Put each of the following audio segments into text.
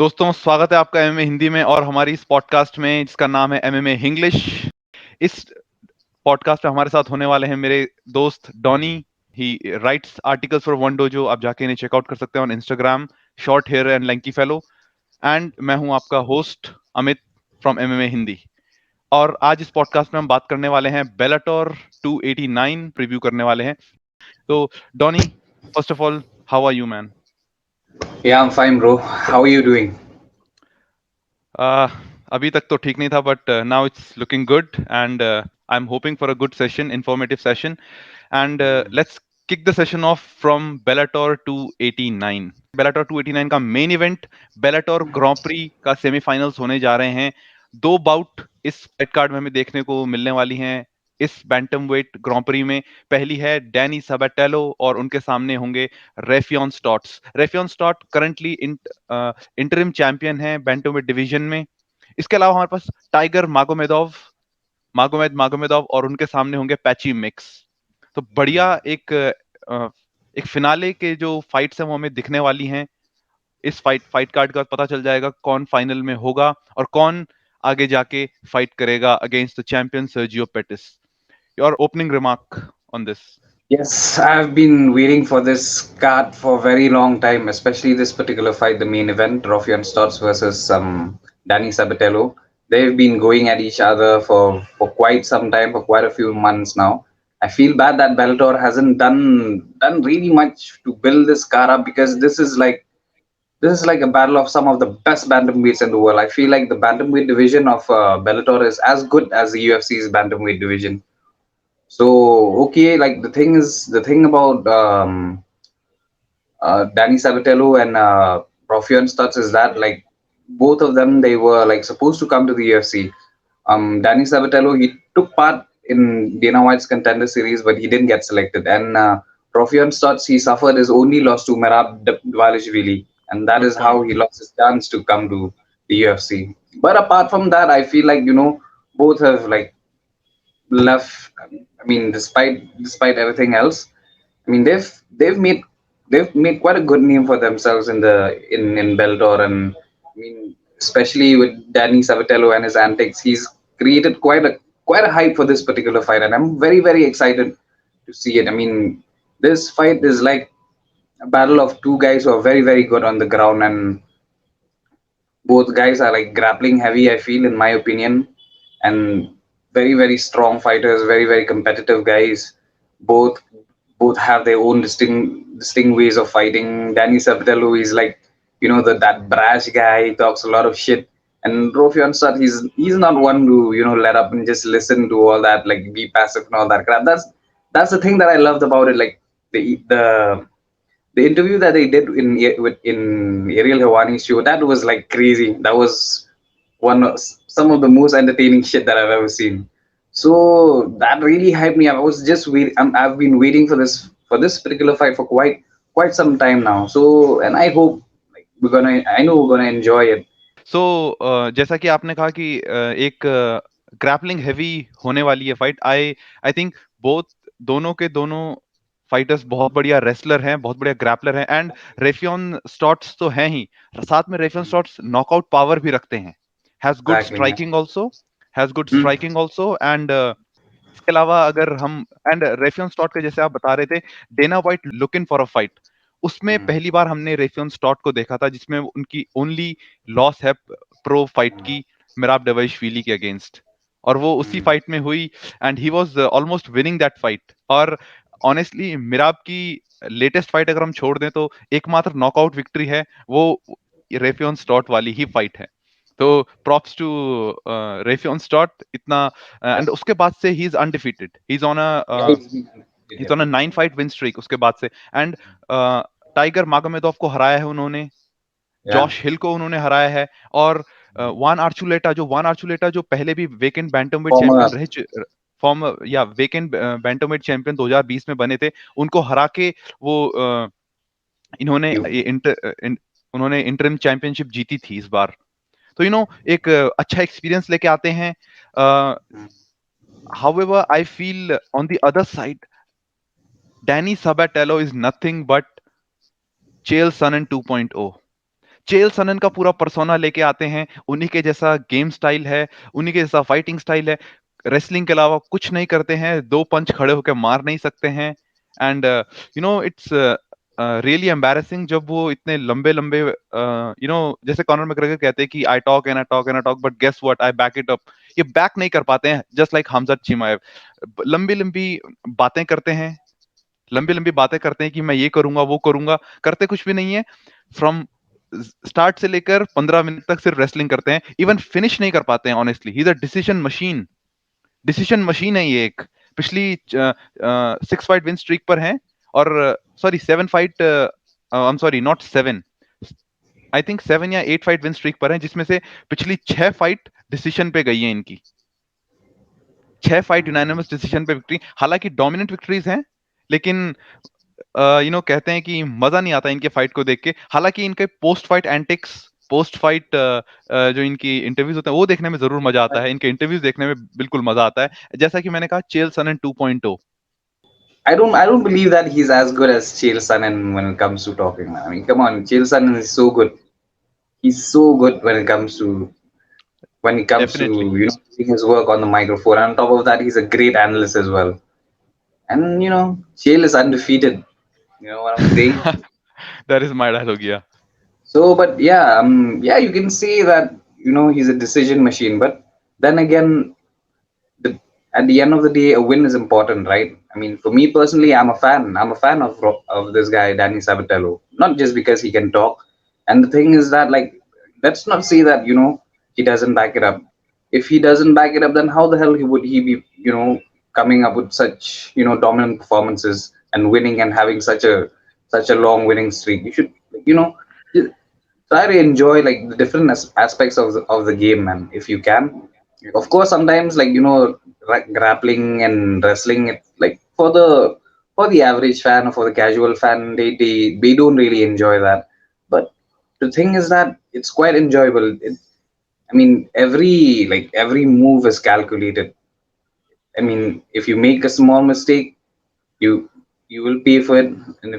दोस्तों, स्वागत है आपका एमएमए हिंदी में और हमारी इस पॉडकास्ट में जिसका नाम है एमएमए इंग्लिश। इस पॉडकास्ट में हमारे साथ होने वाले हैं मेरे दोस्त Donny. He writes articles for one dojo. आप जाके इन्हें चेकआउट कर सकते हैं on Instagram, short hair and lanky fellow. And मैं हूं आपका host Amit from MMA Hindi. और आज इस पॉडकास्ट में हम बात करने वाले हैं बेलाटोर 289 प्रीव्यू करने वाले हैं। तो Donny, first of all, how are you man? Yeah, I'm fine, bro. How are you doing? Uh, अभी तक तो ठीक नहीं था, but now it's looking good and I am hoping for a good session, informative session. And let's kick the session off from Bellator 289। Bellator 289 का main event Bellator grand prix का semifinals होने जा रहे हैं। दो बाउट इस fight card में हमें देखने को मिलने वाली हैं इस बैंटमवेट ग्रैंड प्री में। पहली है डैनी साबेटेलो और उनके सामने होंगे रेफियन स्टॉट्स। रेफियन स्टॉट करंटली इंटरिम चैंपियन है बैंटमवेट डिवीजन में। इसके अलावा हमारे पास टाइगर मागोमेदोव, मागोमेदोव और उनके सामने होंगे पैची मिक्स। तो बढ़िया एक फिनाले के जो फाइट्स हैं वो हमें दिखने वाली हैं। इस फाइट कार्ड का पता चल जाएगा कौन फाइनल में होगा और कौन आगे जाके फाइट करेगा against the champion Sergio Pettis. Your opening remark on this? Yes, I've been waiting for this card for a very long time, especially this particular fight, the main event, Raufeon Stots versus Danny Sabatello. They've been going at each other for quite some time, for quite a few months now. I feel bad that Bellator hasn't done really much to build this card up because this is like a battle of some of the best bantamweights in the world. I feel like the bantamweight division of Bellator is as good as the UFC's bantamweight division. So okay, like the thing about Danny Sabatello and Raufeon Stots is that like both of them they were like supposed to come to the UFC. Danny Sabatello he took part in Dana White's contender series, but he didn't get selected. And Raufeon Stots he suffered his only loss to Merab Dvalishvili, and that Good is how point. he lost his chance to come to the UFC. But apart from that, I feel like both have like left. I mean, despite everything else, I mean they've made quite a good name for themselves in Bellator, and I mean especially with Danny Sabatello and his antics, he's created quite a hype for this particular fight, and I'm very excited to see it. I mean, this fight is like a battle of two guys who are very good on the ground, and both guys are like grappling heavy. I feel, in my opinion, and very strong fighters, very competitive guys. Both both have their own distinct ways of fighting. Danny Sabatello is like that brash guy. He talks a lot of shit. And Raufeon Stud, he's not one to let up and just listen to all that, like be passive and all that crap. That's the thing that I loved about it. Like the interview that they did in Ariel Hawani's show, that was like crazy. That was some of the most entertaining shit that I've ever seen. So that really hyped me up. I was just wait. I've been waiting for this particular fight for quite some time now. So and I hope like I know we're gonna enjoy it. सो जैसा कि आपने कहा कि एक grappling heavy होने वाली है fight. I I think both दोनों के दोनों फाइटर्स बहुत बढ़िया रेसलर हैं, बहुत बढ़िया ग्रैपलर हैं। एंड रेफियन स्टॉट्स तो हैं ही, साथ में रेफियन स्टॉट्स नॉकआउट पावर भी रखते हैं। Has good Exactly. Yeah. Striking also, has good Hmm. Striking also. And इसके अलावा अगर हम एंड रेफियन स्टॉट के जैसे आप बता रहे थे, Dana White looking for a fight, उसमें Hmm. पहली बार हमने रेफियन स्टॉट को देखा था जिसमें उनकी ओनली लॉस है प्रो फाइट की मिराब डवाइशविली के अगेंस्ट, और वो उसी Hmm. फाइट में हुई and he was almost winning that fight. और ऑनेस्टली मिराब की लेटेस्ट फाइट अगर हम छोड़ दें तो एकमात्र नॉकआउट विक्ट्री है वो रेफियन स्टॉट वाली ही फाइट है। तो प्रॉप्स टू रेफियन स्टॉट इतना। एंड उसके बाद से he is undefeated, he is on Yeah. A Yeah. 9 fight win streak उसके बाद से। एंड टाइगर मागोमेदोव को हराया है उन्होंने, Yeah. जॉश हिल को उन्होंने हराया है, और वान आर्चुलेटा जो पहले भी वेकेंट बैंटमवेट Former. चैंपियन रहे, फॉर्म या वेकेंट बैंटमवेट चैंपियन 2020 में बने थे, उनको हरा के वो इन्होंने You. उन्होंने इंटरिम चैंपियनशिप जीती थी इस बार। तो एक अच्छा एक्सपीरियंस लेके आते हैं। However, I feel on the other side, Danny Sabatello is nothing but Chael Sonnen 2.0. चेल सनन का पूरा पर्सोना लेके आते हैं, उन्हीं के जैसा गेम स्टाइल है, उन्हीं के जैसा फाइटिंग स्टाइल है, रेसलिंग के अलावा कुछ नहीं करते हैं, दो पंच खड़े होकर मार नहीं सकते हैं। एंड इट्स रियली एम्बैरेसिंग जब वो इतने लंबे लंबे जैसे कॉनर मैकग्रेगर कहते हैं कि I talk and I talk and I talk but guess what, I back it up. ये बैक नहीं कर पाते हैं, जस्ट लाइक हमजा चिमाएव। लंबी लंबी बातें करते हैं, लंबी लंबी बातें करते हैं कि मैं ये करूंगा वो करूंगा, करते कुछ भी नहीं है। फ्रॉम स्टार्ट से लेकर 15 मिनट तक सिर्फ रेसलिंग करते हैं, इवन फिनिश नहीं कर पाते हैं। Honestly he is a decision machine, decision machine है ये एक। पिछली 6 फाइट विन स्ट्रीक पर है, और sorry 7 fight, I am sorry not 7, I think 7 या 8 फाइट विन स्ट्रीक पर है, जिसमें से पिछली 6 फाइट डिसीजन पे गई है इनकी। 6 फाइट यूनानिमस डिसीजन पे विक्ट्री, हालांकि डोमिनेंट विक्ट्रीज हैं, लेकिन कहते हैं कि मजा नहीं आता इनके फाइट को देख के। हालांकि इनके post fight antics, post fight जो इनकी इंटरव्यूज होते हैं वो देखने में जरूर मजा आता है, इनके इंटरव्यूज देखने में बिल्कुल मजा आता है, जैसा कि मैंने कहा चेल सनन 2.0। I don't believe that he's as good as Chael Sonnen when it comes to talking, man. I mean, come on, Chael Sonnen is so good. He's so good when it comes to definitely. doing his work on the microphone. And on top of that, he's a great analyst as well. And Chael is undefeated. You know what I'm saying? That is my dialogue या। So, but yeah, yeah, you can say that he's a decision machine. But then again, the, at the end of the day, a win is important, right? I mean, for me personally, I'm a fan. I'm a fan of this guy, Danny Sabatello. Not just because he can talk. And the thing is that, like, let's not say that he doesn't back it up. If he doesn't back it up, then how the hell would he be coming up with such dominant performances and winning and having such a long winning streak? You should you know try to enjoy like the different aspects of the game, man, if you can. Of course sometimes, like, grappling and wrestling, it like for the average fan or for the casual fan, they don't really enjoy that. But the thing is that it's quite enjoyable. I mean, every move is calculated. I mean, if you make a small mistake, you you will pay for it, and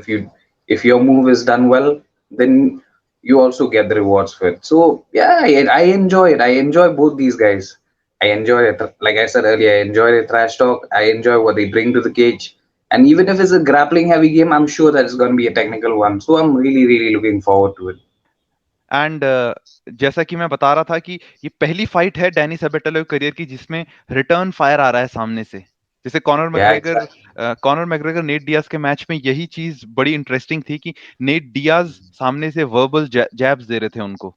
if your move is done well, then you also get the rewards for it. So yeah, I enjoy it. I enjoy both these guys. I enjoy it. Like I said earlier, I enjoy the trash talk. I enjoy what they bring to the cage. And even if it's a grappling heavy game, I'm sure that it's going to be a technical one. So I'm really, really looking forward to it. And जैसा कि मैं बता रहा था कि ये पहली fight है डैनी सेबेटेलो के करियर की जिसमें रिटर्न फायर आ रहा है सामने से। जैसे Yeah, exactly. Conor McGregor Nate Diaz के मैच में यही चीज बड़ी इंटरेस्टिंग थी कि नेट डियाज सामने से वर्बल जैब्स दे रहे थे उनको,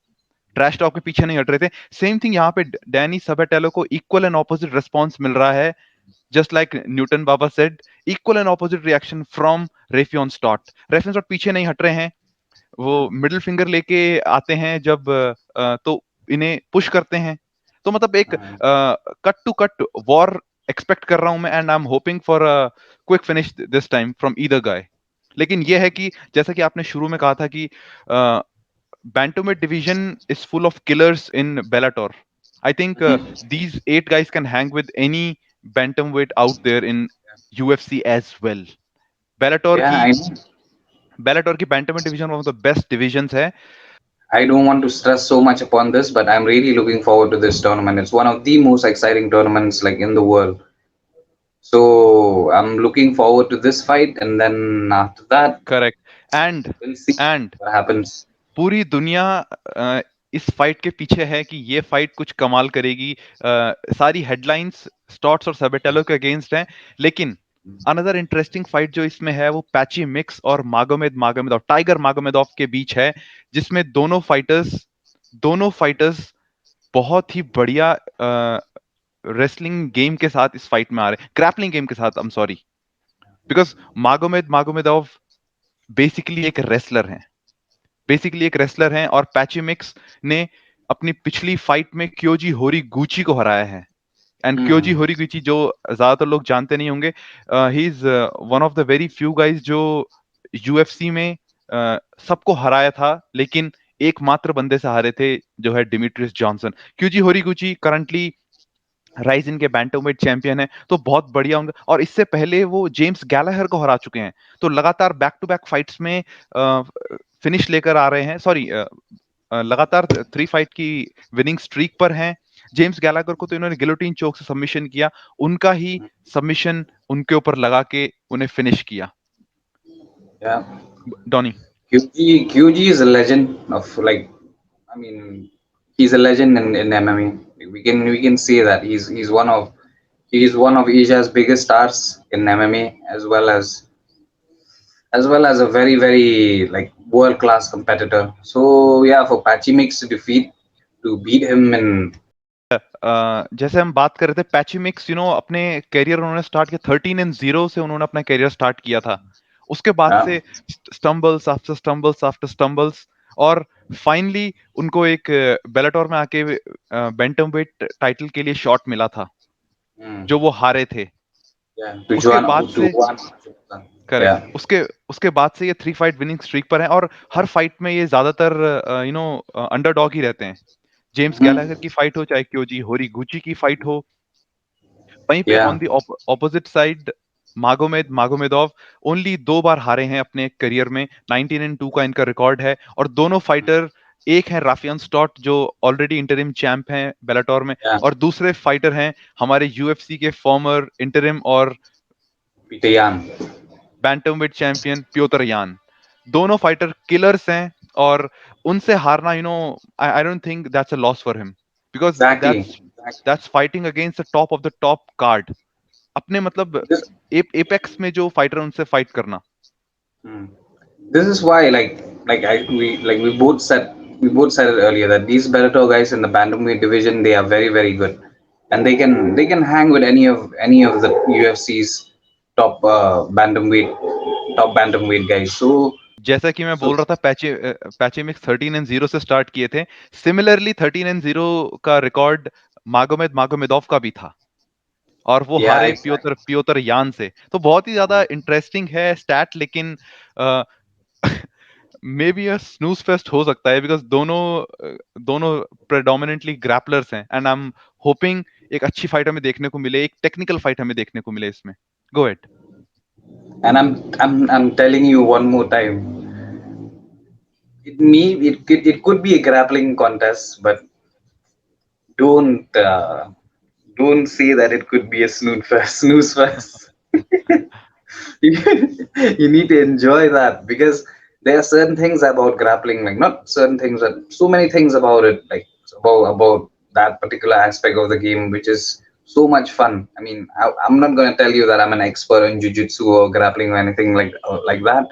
ट्रैश टॉक के पीछे नहीं हट रहे थे। सेम थिंग यहाँ पे डैनी सबेटेलो को इक्वल एंड ऑपोजिट रिस्पॉन्स मिल रहा है, जस्ट लाइक न्यूटन बाबा said, equal and opposite reaction from Raufeon Stots. Raufeon Stots पीछे नहीं हट रहे हैं, वो मिडिल फिंगर लेके आते हैं जब तो इन्हें पुश करते हैं। तो मतलब एक cut to cut war expect कर रहा हूं मैं, and I am hoping for a quick finish this time from either guy. लेकिन यह है कि जैसा कि आपने शुरू में कहा था कि bantamweight division is full of killers in Bellator. I think these 8 guys can hang with any bantamweight out there in UFC as well. Bellator Yeah, की I know. बेलाटोर की bantamweight division one of the best divisions है। I don't want to stress so much upon this, but I'm really looking forward to this tournament. It's one of the most exciting tournaments like in the world. So I'm looking forward to this fight, and then after that, correct. And we'll see and what happens. पूरी दुनिया इस fight के पीछे है कि ये fight कुछ कमाल करेगी। सारी हेडलाइंस स्टॉट्स और सबेटेलो के अगेंस्ट हैं, लेकिन अनदर इंटरेस्टिंग फाइट जो इसमें है वो पैची मिक्स और मागोमेदov टाइगर मागोमेदov के बीच है, जिसमें दोनों फाइटर्स बहुत ही बढ़िया रेसलिंग गेम के साथ इस फाइट में आ रहे हैं, ग्रैपलिंग गेम के साथ, आई एम सॉरी, बिकॉज मागोमेदov बेसिकली एक रेसलर है, और पैचिमिक्स ने अपनी पिछली फाइट में क्योजी होरी गुची को हराया है। And Kyoji Hmm. Horiguchi जो ज्यादातर लोग जानते नहीं होंगे, he is one of the very few guys जो यूएफसी में सबको हराया था, लेकिन एकमात्र बंदे से हारे थे जो है डिमिट्रियस जॉनसन। क्योजी होरी गुची करंटली राइजिन के बैंटमवेट चैंपियन है, तो बहुत बढ़िया उनका। और इससे पहले वो जेम्स गैलाहर को हरा चुके हैं, तो लगातार बैक टू बैक फाइट्स में फिनिश लेकर आ रहे हैं, सॉरी लगातार 3 फाइट की विनिंग स्ट्रीक पर हैं। जेम्स गैलागर को तो इन्होंने गिलोटिन चोक से सबमिशन किया, उनका ही सबमिशन उनके ऊपर लगा के उन्हें फिनिश किया। Yeah. Donny. QG is a legend of like, I mean, he's a legend in MMA. We can say that he's one of Asia's biggest stars in MMA, as well as a very very like world class competitor. So yeah, for Patchy Mix to beat him in. जैसे हम बात कर रहे थे patchy mix, अपने career उन्होंने start किया 13-0 से, उन्होंने अपना करियर स्टार्ट किया था। उसके बाद Yeah. से stumbles after stumbles after stumbles, और फाइनली उनको एक बेलाटोर में आके बैंटमवेट टाइटल के लिए शॉट मिला था, Mm. जो वो हारे थे। Yeah. उसके बाद To से one. Correct, Yeah. उसके उसके बाद से ये 3 फाइट विनिंग स्ट्रीक पर है, और हर फाइट में ये ज्यादातर अंडरडॉग ही रहते हैं। James Hmm. गैलागर की फाइट हो, चाहे क्योजी होरीगुची की फाइट हो, वहीं पे Yeah. On the opposite side Magomedov only 2 बार हारे हैं अपने करियर में, 19-2 का इनका रिकॉर्ड है। और दोनों फाइटर, एक है राफियन स्टॉट जो ऑलरेडी इंटरिम चैंप हैं बेलाटोर में, Yeah. और दूसरे फाइटर हैं हमारे यूएफसी के फॉर्मर इंटरिम और Peter Yan. बैंटमवेट चैंपियन प्योतर यान। दोनों फाइटर किलर्स हैं, और उनसे हारना, I don't think that's a loss for him, because Exactly. That's fighting against the top of the top card. अपने मतलब This, एपेक्स में जो फाइटर उनसे फाइट करना। hmm. This is why, like we both said it earlier that these Bellator guys in the bantamweight division, they are very very good, and they can hang with any of the UFC's top bantamweight guys. जैसा कि मैं So बोल रहा था, पैचे mix 13-0 से start किए थे। Similarly 13-0 का रिकॉर्ड मागोमेदोव का भी था, और वो yeah, हारे exactly. प्योतर यान से। तो बहुत ही ज्यादा इंटरेस्टिंग है स्टैट, लेकिन may be a snooze fest हो सकता है, बिकॉज दोनों प्रेडोमिनेंटली ग्रैपलर्स हैं, एंड आई एम होपिंग एक अच्छी फाइट हमें देखने को मिले, एक टेक्निकल फाइट हमें देखने को मिले इसमें। Go ahead. And I'm telling you one more time, it could be a grappling contest, but don't uh, don't say that it could be a snooze fest. Snooze fest. you, you need to enjoy that because there are certain things about grappling, like not certain things, but so many things about it, like about that particular aspect of the game, which is so much fun. I mean, I'm not going to tell you that I'm an expert in jiu-jitsu or grappling or anything like that,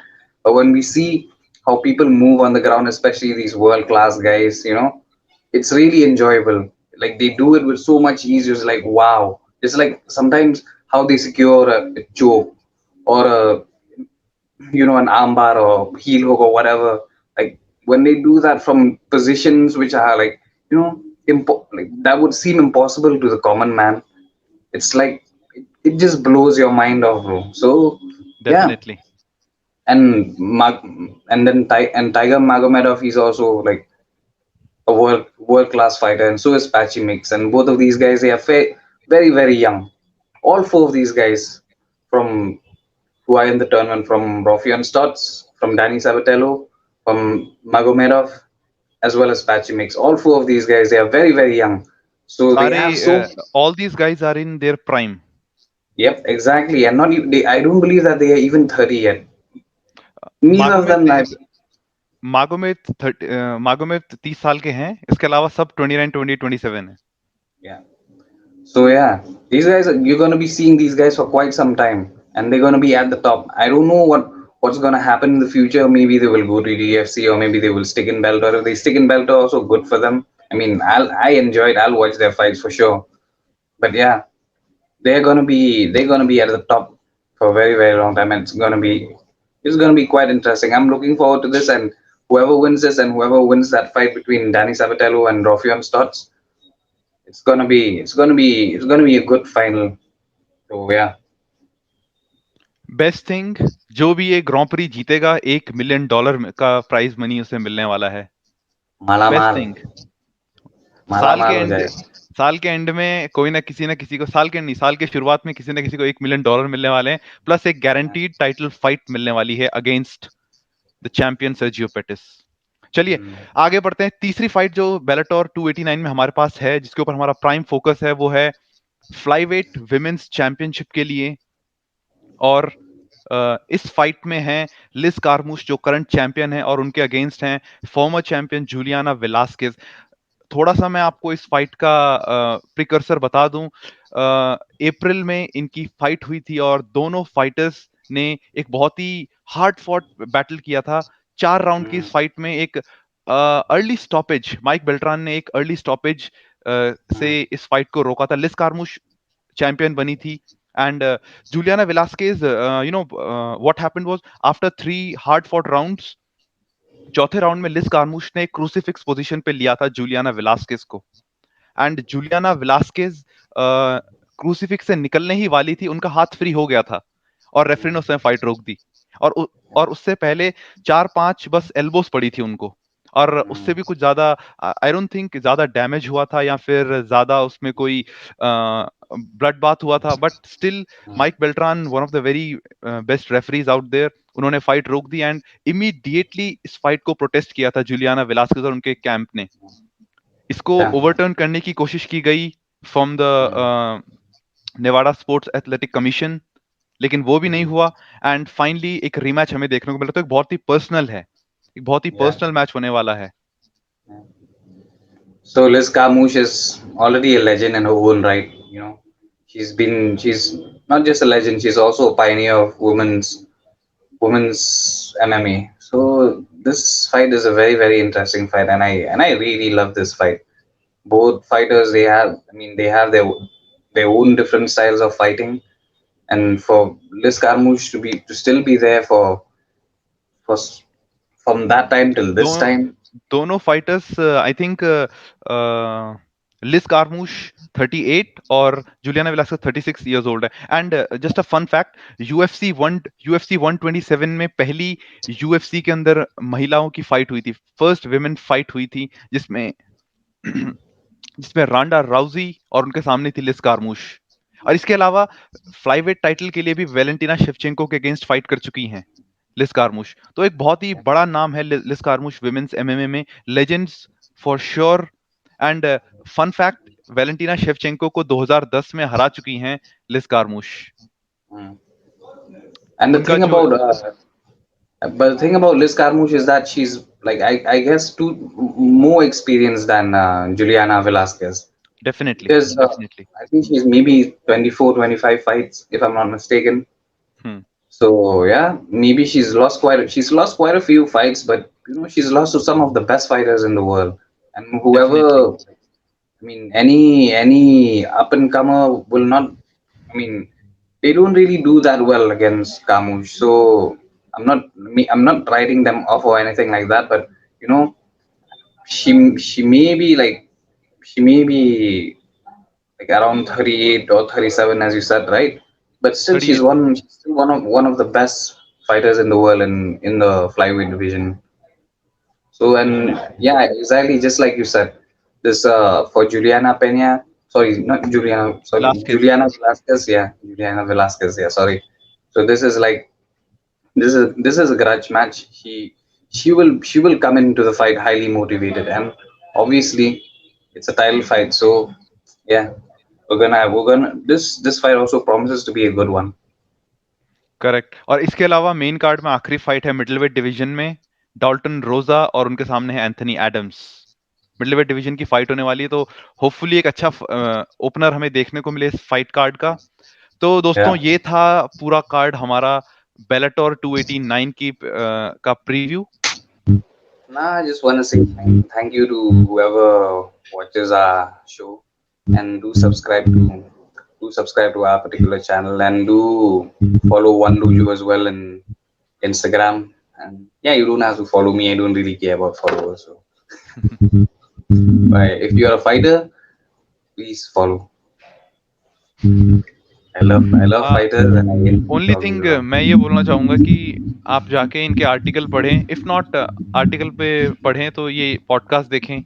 but when we see how people move on the ground, especially these world-class guys, it's really enjoyable. Like they do it with so much ease. It's like wow. It's like sometimes how they secure a choke or an armbar or heel hook or whatever. Like when they do that from positions which are like like that would seem impossible to the common man. It's like it just blows your mind off, bro. So yeah, definitely. and Tiger Magomedov, he's also like a world class fighter, and so is Patchy Mix. And both of these guys, they are very very young. All four of these guys from who are in the tournament, from Raufeon Stots, from Danny Sabatello, from Magomedov, as well as Patchy Mix. All four of these guys, they are very very young. So they सारे have so. All these guys are in their prime. Yep, exactly. And not I don't believe that they are even 30 yet. Neither of them. मागोमेद मागोमेद 30 साल के हैं, इसके अलावा सब 29, 20, 27 है। Yeah. So yeah, these guys you're gonna be seeing these guys for quite some time, and they're gonna be at the top. I don't know what's gonna happen in the future. Maybe they will go to the UFC, or maybe they will stick in Bellator. If they stick in Bellator, also good for them. I mean, I enjoy it. I'll watch their fights for sure. But yeah, they're gonna be at the top for a very very long time, and it's gonna be quite interesting. I'm looking forward to this, and whoever wins this and whoever wins that fight between Danny Sabatello and Raufeon Stots, it's gonna be a good final. So yeah, best thing, जो भी ये grand pre जीतेगा, $1 million का prize money उसे मिलने वाला है। Best मालामाल थिंग, साल के मालामाल हो एंड जाएगा. साल के एंड में कोई ना किसी को, साल के नहीं, साल के शुरुआत में किसी ना किसी को $1 मिलियन मिलने वाले हैं, प्लस एक गारंटीड टाइटल फाइट मिलने वाली है against the champion Sergio Pettis. चलिए आगे बढ़ते हैं। तीसरी फाइट जो बेलाटोर 289 में हमारे पास है, जिसके ऊपर हमारा प्राइम फोकस है, वो है फ्लाईवेट विमेन्स चैंपियनशिप के लिए। और इस फाइट में है लिज कार्मूश जो करंट चैंपियन है, और उनके अगेंस्ट हैं फॉर्मर चैंपियन जूलियाना वेलास्केज। थोड़ा सा मैं आपको इस फाइट का प्रिकर्सर बता दूं। अप्रैल में इनकी फाइट हुई थी, और दोनों फाइटर्स ने एक बहुत ही हार्ड फॉट बैटल किया था। 4 राउंड की इस फाइट में एक अर्ली स्टॉपेज, माइक बेल्ट्रान ने एक अर्ली स्टॉपेज से इस फाइट को रोका था। लिस कार्मुश चैंपियन बनी थी, and Juliana Velasquez, what happened was, after 3 hard fought rounds, चौथे राउंड में लिस कार्मुश ने क्रूसीफिक्स पोजीशन पे लिया था जूलियाना वेलास्केज को। एंड जूलियाना वेलास्केज क्रूसीफिक्स से निकलने ही वाली थी, उनका हाथ फ्री हो गया था, और रेफरी ने उसमें फाइट रोक दी। और उससे पहले 4-5 बस एल्बोस पड़ी थी उनको, और उससे भी कुछ ज्यादा, आई डोंट थिंक ज्यादा डैमेज हुआ था, या फिर ज्यादा उसमें कोई ब्लड बाथ हुआ था। But still Mike Beltran, one of the very best referees out there, उन्होंने फाइट रोक दी, एंड इमीडिएटली इस फाइट को प्रोटेस्ट किया था जूलियाना वेलास्केज और उनके कैंप ने। इसको Yeah. ओवरटर्न करने की कोशिश की गई from the Nevada sports athletic commission, लेकिन वो भी नहीं हुआ। एंड फाइनली एक रीमैच हमें देखने को मिला। तो एक बहुत ही पर्सनल है, एक बहुत ही Yeah. पर्सनल मैच होने वाला है। So Liz Carmouche is already a legend in her own right. She's not just a legend, she's also a pioneer of women's MMA. So this fight is a very, very interesting fight, and I really love this fight. Both fighters, they have their own different styles of fighting, and for Liz Carmouche to still be there for from that time till this दोनों time. दोनों fighters, I think Liz Carmouche 38 और Juliana Velasquez 36 years old है। And just a fun fact, UFC 127 में पहली UFC के अंदर महिलाओं की फाइट हुई थी, फर्स्ट विमेन फाइट हुई थी, जिसमें जिसमें रांडा राउजी और उनके सामने थी लिस कार्मूश। और इसके अलावा फ्लाईवेट टाइटल के लिए भी वेलेंटिना शेवचेंको के अगेंस्ट फाइट कर चुकी हैं लिस कार्मूश। तो एक बहुत ही बड़ा नाम है लिस कार्मूश विमेन्स एमएमए में, legends for sure. And fun fact, Valentina Shevchenko को 2010 में हरा चुकी हैं Liz Carmouche. Mm. And the उनका thing जो, about but the thing about Liz Carmouche is that she's like I guess more experienced than Juliana Velasquez definitely because definitely. I think she's maybe 24, 25 fights if I'm not mistaken. Hmm. So yeah, maybe she's lost quite a few fights, but she's lost to some of the best fighters in the world. And definitely. whoever, any up and comer will not. I mean, they don't really do that well against Carmouche. So I'm not writing them off or anything like that. But you know, she may be around 38 or 37, as you said, right? But still, 38। she's still one of the best fighters in the world in the flyweight division. So and yeah, exactly, just like you said, this for Juliana Pena, sorry, not Juliana, sorry, वेलास्केज। Juliana Velasquez, yeah, Juliana Velasquez, yeah, sorry. So this is a grudge match. She will come into the fight highly motivated, and obviously it's a title fight. So yeah, we're gonna this fight also promises to be a good one. Correct. और इसके अलावा main card में आखिरी fight है middleweight division में, Dalton रोजा और उनके सामने है एंथनी एडम्स। मिडिलवेट डिवीजन की फाइट होने वाली है, तो होपफुली एक अच्छा ओपनर हमें देखने को मिले इस फाइट कार्ड का। तो दोस्तों, Yeah. ये था पूरा कार्ड हमारा बेलाटोर 289 की का preview. Nah, I just want to say thank you to whoever watches our show, and do subscribe to our particular channel, and do follow One Dojo as well in Instagram. And yeah, you don't have to follow me. I don't really care about followers. So, but if you're a fighter, please follow. I love fighters, and I enjoy only talking thing to them. मैं ये बोलना चाहूंगा कि आप जाके इनके article पढ़ें, if not article पे पढ़ें तो ये पॉडकास्ट देखें,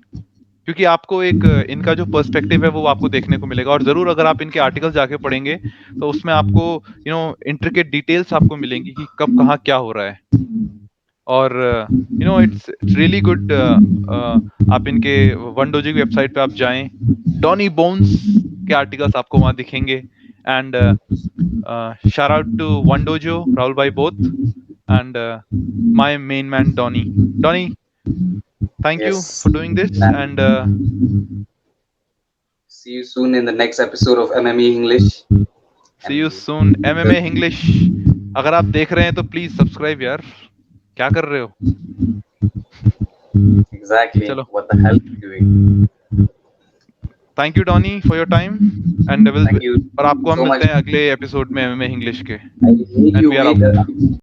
क्योंकि आपको एक इनका जो पर्सपेक्टिव है वो आपको देखने को मिलेगा। और जरूर अगर आप इनके आर्टिकल जाके पढ़ेंगे तो उसमें आपको इंट्रिकेट डिटेल्स आपको मिलेंगी कि कब कहाँ क्या हो रहा है। और इट्स रियली गुड। आप इनके वन डोजी की वेबसाइट पे आप जाएं, डॉनी बोन्स के आर्टिकल्स आपको वहां दिखेंगे। And shout out to one dojo, Rahul भाई both, and my main man Donny. Donny, thank you Yes. for doing this, and And see you soon in the next episode of MMA English. see you And soon, MMA English। अगर आप देख रहे हैं तो please subscribe यार, क्या कर रहे हो? exactly चलो, what the hell are you doing? Thank you Donny for your time, and will, Thank you और आपको हम so मिलते much. हैं अगले एपिसोड में एमएमए इंग्लिश के। I need and you we are wait. Out.